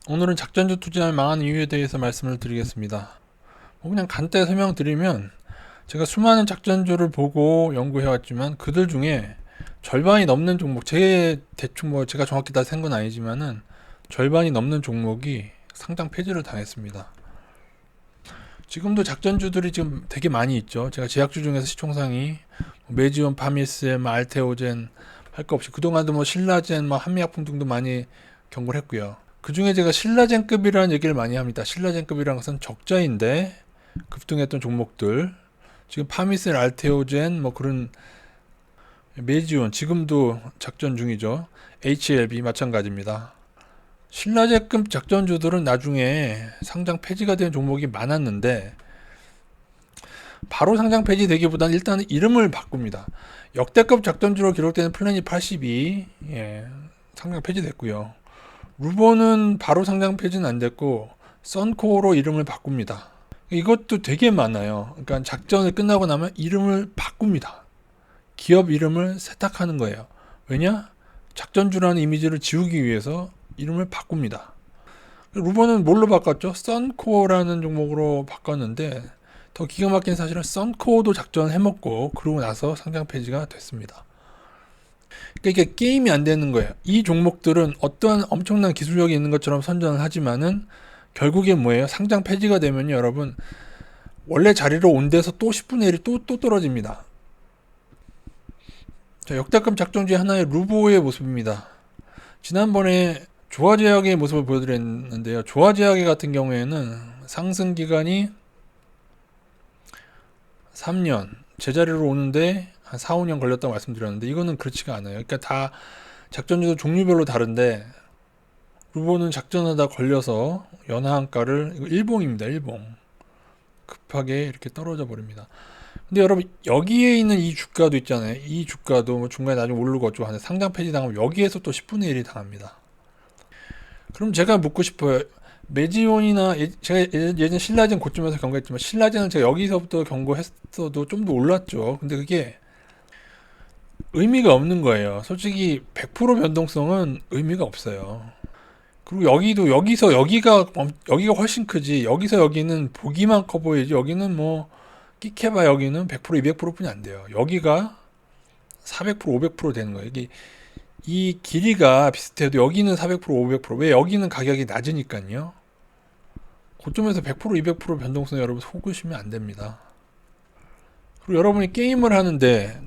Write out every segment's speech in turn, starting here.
오늘은 작전주 투자에 망한 이유에 대해서 말씀을 드리겠습니다. 그냥 간단히 설명드리면 제가 수많은 작전주를 보고 연구해왔지만 그들 중에 절반이 넘는 종목, 제 대충 제가 정확히 다 센 건 아니지만은 절반이 넘는 종목이 상장 폐지를 당했습니다. 지금도 작전주들이 지금 되게 많이 있죠. 제가 제약주 중에서 시총상위 메지온, 파미스, 알테오젠 할 거 없이 그동안도 신라젠, 한미약품 등도 많이 경고를 했고요. 그 중에 제가 신라젠급이라는 얘기를 많이 합니다. 신라젠급이라는 것은 적자인데 급등했던 종목들, 지금 파미셀, 알테오젠, 그런 메지온 지금도 작전 중이죠. HLB 마찬가지입니다. 신라제급 작전주들은 나중에 상장 폐지가 된 종목이 많았는데 바로 상장 폐지되기보다는 일단 이름을 바꿉니다. 역대급 작전주로 기록되는 플래닛 82 상장 폐지됐고요. 루버는 바로 상장 폐지는 안 됐고 썬코어로 이름을 바꿉니다. 이것도 되게 많아요. 그러니까 작전을 끝나고 나면 이름을 바꿉니다. 기업 이름을 세탁하는 거예요. 왜냐? 작전주라는 이미지를 지우기 위해서 이름을 바꿉니다. 루버는 뭘로 바꿨죠? 썬코어라는 종목으로 바꿨는데 더 기가 막힌 사실은 썬코어도 작전을 해먹고 그러고 나서 상장 폐지가 됐습니다. 그러니까 이게 게임이 안 되는 거예요. 이 종목들은 어떠한 엄청난 기술력이 있는 것처럼 선전을 하지만은 결국에 뭐예요? 상장 폐지가 되면요, 여러분 원래 자리로 온 데서 또 10분의 1이 또 떨어집니다. 자, 역대급 작전주의 하나의 루보의 모습입니다. 지난번에 조화제약의 모습을 보여드렸는데요. 조화제약 같은 경우에는 상승 기간이 3년, 제자리로 오는데 한 4, 5년 걸렸다고 말씀드렸는데 이거는 그렇지가 않아요. 그러니까 다 작전주도 종류별로 다른데 루보는 작전하다 걸려서 연하한가를, 이거 일봉입니다. 일봉. 급하게 이렇게 떨어져 버립니다. 근데 여러분 여기에 있는 이 주가도 있잖아요. 이 주가도 중간에 나중에 오르고 어쩌고 하는데 상장 폐지 당하면 여기에서 또 10분의 1이 당합니다. 그럼 제가 묻고 싶어요. 메지온이나 제가 예전 신라젠 고점에서 경고했지만 신라젠은 제가 여기서부터 경고했어도 좀 더 올랐죠. 근데 그게 의미가 없는 거예요. 솔직히 100% 변동성은 의미가 없어요. 그리고 여기도 여기가 훨씬 크지. 여기서 여기는 보기만 커 보이지. 여기는 끼케봐 여기는 100% 200%뿐이 안 돼요. 여기가 400% 500% 되는 거예요. 이게 이 길이가 비슷해도 여기는 400% 500%. 왜 여기는 가격이 낮으니까요. 고점에서 100% 200% 변동성 여러분 속으시면 안 됩니다. 그리고 여러분이 게임을 하는데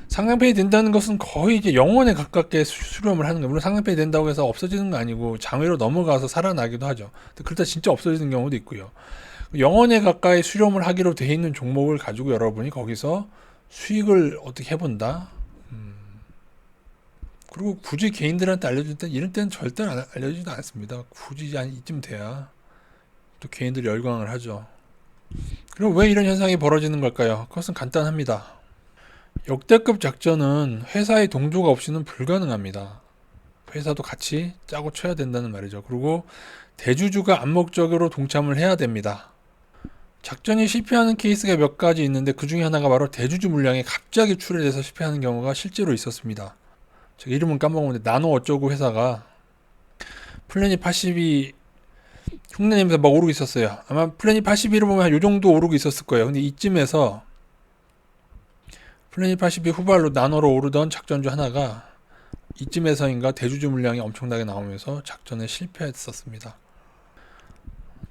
상장폐이 된다는 것은 거의 이제 영원에 가깝게 수렴을 하는 거예요. 물론 상장폐이 된다고 해서 없어지는 거 아니고 장외로 넘어가서 살아나기도 하죠. 그러다 진짜 없어지는 경우도 있고요. 영원에 가까이 수렴을 하기로 돼 있는 종목을 가지고 여러분이 거기서 수익을 어떻게 해본다. 그리고 굳이 개인들한테 알려줄 때 이런 때는 절대 알려주지도 않습니다. 굳이 이쯤 돼야 또 개인들이 열광을 하죠. 그럼 왜 이런 현상이 벌어지는 걸까요? 그것은 간단합니다. 역대급 작전은 회사의 동조가 없이는 불가능합니다. 회사도 같이 짜고 쳐야 된다는 말이죠. 그리고 대주주가 암묵적으로 동참을 해야 됩니다. 작전이 실패하는 케이스가 몇 가지 있는데 그 중에 하나가 바로 대주주 물량이 갑자기 출회돼서 실패하는 경우가 실제로 있었습니다. 제가 이름은 까먹었는데 나노 어쩌고 회사가 플래닛 82 흉내내면서 막 오르고 있었어요. 아마 플래닛 82를 보면 한 요 정도 오르고 있었을 거예요. 근데 이쯤에서 플래닛 82 후발로 나노로 오르던 작전주 하나가 이쯤에서인가 대주주 물량이 엄청나게 나오면서 작전에 실패했었습니다.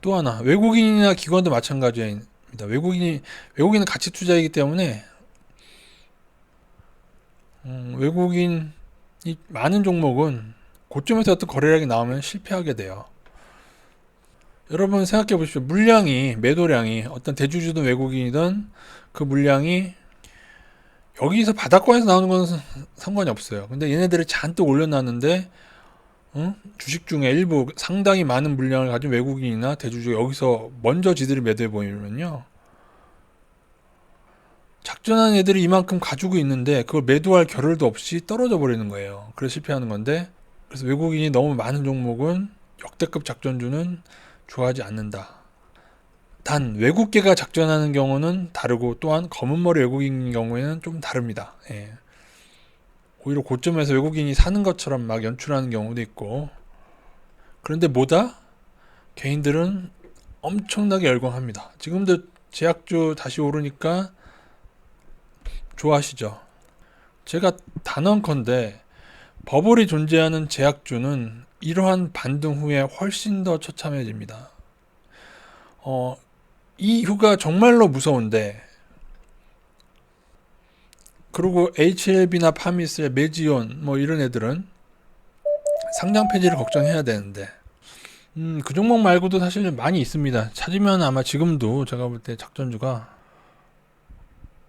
또 하나 외국인이나 기관도 마찬가지입니다. 외국인은 가치 투자이기 때문에 외국인이 많은 종목은 고점에서 어떤 거래량이 나오면 실패하게 돼요. 여러분 생각해 보십시오. 물량이 매도량이 어떤 대주주든 외국인이든 그 물량이 여기서 바닥권에서 나오는 건 상관이 없어요. 근데 얘네들이 잔뜩 올려놨는데 주식 중에 일부 상당히 많은 물량을 가진 외국인이나 대주주가 여기서 먼저 지들이 매도해 보이면요, 작전한 애들이 이만큼 가지고 있는데 그걸 매도할 겨를도 없이 떨어져 버리는 거예요. 그래서 실패하는 건데, 그래서 외국인이 너무 많은 종목은 역대급 작전주는 좋아하지 않는다. 단 외국계가 작전하는 경우는 다르고 또한 검은머리 외국인인 경우에는 좀 다릅니다. 예. 오히려 고점에서 외국인이 사는 것처럼 막 연출하는 경우도 있고, 그런데 뭐다? 개인들은 엄청나게 열광합니다. 지금도 제약주 다시 오르니까 좋아하시죠. 제가 단언컨대 버블이 존재하는 제약주는 이러한 반등 후에 훨씬 더 처참해집니다. 이유가 정말로 무서운데, 그리고 HLB나 파미슬, 메지온 뭐 이런 애들은 상장 폐지를 걱정해야 되는데, 그 종목 말고도 사실 많이 있습니다. 찾으면 아마 지금도 제가 볼 때 작전주가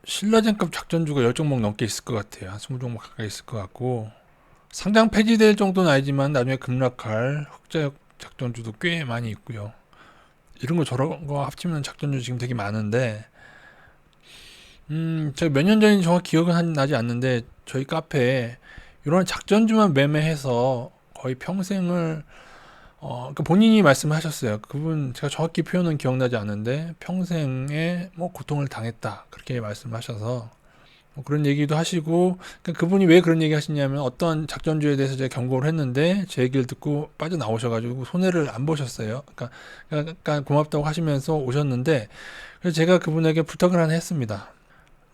신라젠급 작전주가 10종목 넘게 있을 것 같아요. 한 20종목 가까이 있을 것 같고, 상장 폐지될 정도는 아니지만 나중에 급락할 흑자역 작전주도 꽤 많이 있고요. 이런 거 저런 거 합치면 작전주 지금 되게 많은데, 제가 몇 년 전인지 정확히 기억은 나지 않는데, 저희 카페에 이런 작전주만 매매해서 거의 평생을 그러니까 본인이 말씀하셨어요. 그분 제가 정확히 표현은 기억나지 않는데 평생에 뭐 고통을 당했다 그렇게 말씀하셔서 뭐 그런 얘기도 하시고, 그러니까 그분이 왜 그런 얘기 하시냐면 어떤 작전주에 대해서 제가 경고를 했는데 제 얘기를 듣고 빠져나오셔가지고 손해를 안 보셨어요. 그러니까 고맙다고 하시면서 오셨는데, 그래서 제가 그분에게 부탁을 하나 했습니다.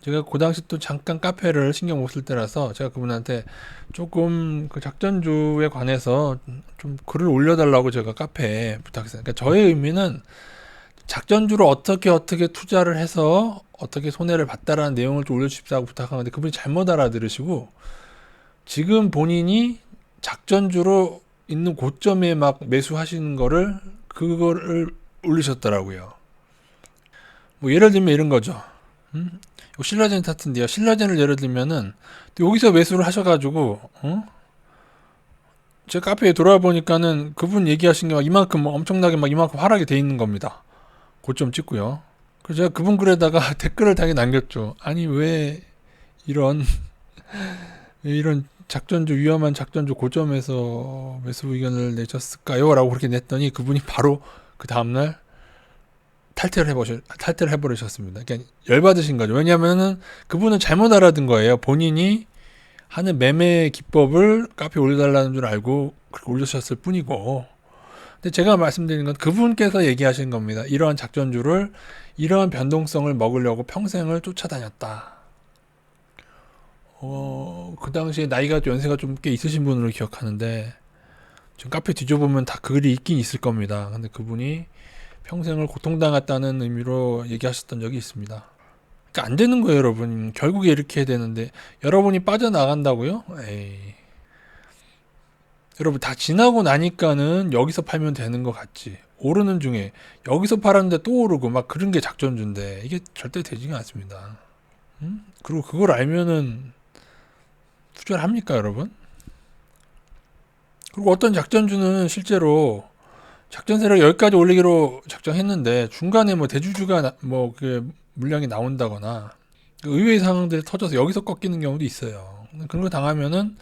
제가 그 당시 또 잠깐 카페를 신경 못 쓸 때라서 제가 그분한테 조금 그 작전주에 관해서 좀 글을 올려달라고 제가 카페에 부탁했어요. 그러니까 저의 의미는 작전주로 어떻게 투자를 해서 어떻게 손해를 봤다라는 내용을 좀 올려주십사고 부탁한 건데, 그분이 잘못 알아들으시고 지금 본인이 작전주로 있는 고점에 막 매수하시는 그거를 올리셨더라고요. 뭐 예를 들면 이런 거죠. 신라젠 같은데요. 신라젠을 예를 들면은 여기서 매수를 하셔가지고 제 카페에 돌아와 보니까는 그분 얘기하신 게 막 이만큼 엄청나게 막 이만큼 하락이 돼 있는 겁니다. 고점 찍고요. 그래서 제가 그분 글에다가 댓글을 당연히 남겼죠. 아니 왜 이런 이런 작전주 위험한 작전주 고점에서 매수 의견을 내셨을까요? 라고 그렇게 냈더니 그분이 바로 그 다음날 탈퇴를 해버리셨습니다. 그러니까 열받으신 거죠. 왜냐면은 그분은 잘못 알아든 거예요. 본인이 하는 매매 기법을 카페에 올려달라는 줄 알고 그렇게 올리셨을 뿐이고. 근데 제가 말씀드리는 건 그분께서 얘기하신 겁니다. 이러한 작전주를, 이러한 변동성을 먹으려고 평생을 쫓아다녔다. 그 당시에 나이가 연세가 좀 꽤 있으신 분으로 기억하는데, 지금 카페 뒤져보면 다 글이 있긴 있을 겁니다. 근데 그분이 평생을 고통당했다는 의미로 얘기하셨던 적이 있습니다. 그러니까 안 되는 거예요, 여러분. 결국에 이렇게 해야 되는데 여러분이 빠져나간다고요? 에이. 여러분 다 지나고 나니까는 여기서 팔면 되는 것 같지. 오르는 중에 여기서 팔았는데 또 오르고 막 그런 게 작전주인데 이게 절대 되지가 않습니다. 그리고 그걸 알면은 투자를 합니까, 여러분? 그리고 어떤 작전주는 실제로 작전 세력 여기까지 올리기로 작정했는데 중간에 뭐 대주주가 뭐 그 물량이 나온다거나 의외의 상황들이 터져서 여기서 꺾이는 경우도 있어요. 그런 거 당하면은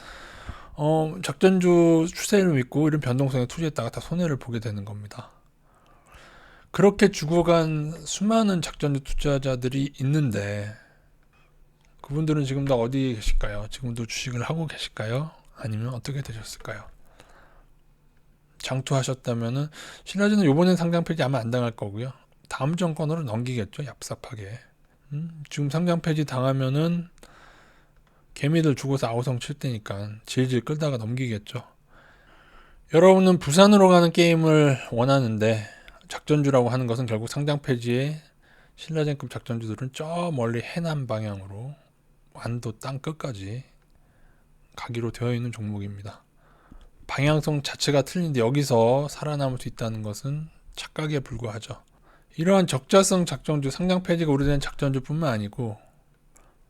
작전주 추세를 믿고 이런 변동성에 투자했다가 다 손해를 보게 되는 겁니다. 그렇게 죽어간 수많은 작전주 투자자들이 있는데 그분들은 지금 다 어디 계실까요? 지금도 주식을 하고 계실까요? 아니면 어떻게 되셨을까요? 장투하셨다면은 신라젠은 요번엔 상장 폐지 아마 안 당할 거고요. 다음 정권으로 넘기겠죠, 얍삽하게. 지금 상장 폐지 당하면은 개미들 죽어서 아우성 칠 테니까 질질 끌다가 넘기겠죠. 여러분은 부산으로 가는 게임을 원하는데 작전주라고 하는 것은 결국 상장 폐지에 신라젠급 작전주들은 저 멀리 해남 방향으로 완도 땅 끝까지 가기로 되어 있는 종목입니다. 방향성 자체가 틀린데 여기서 살아남을 수 있다는 것은 착각에 불과하죠. 이러한 적자성 작전주, 상장 폐지가 오래된 작전주뿐만 아니고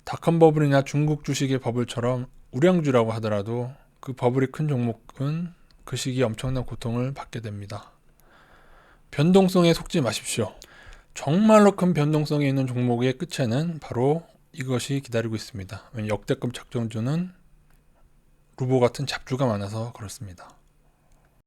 닷컴 버블이나 중국 주식의 버블처럼 우량주라고 하더라도 그 버블이 큰 종목은 그 시기에 엄청난 고통을 받게 됩니다. 변동성에 속지 마십시오. 정말로 큰 변동성이 있는 종목의 끝에는 바로 이것이 기다리고 있습니다. 역대급 작전주는 루보 같은 잡주가 많아서 그렇습니다.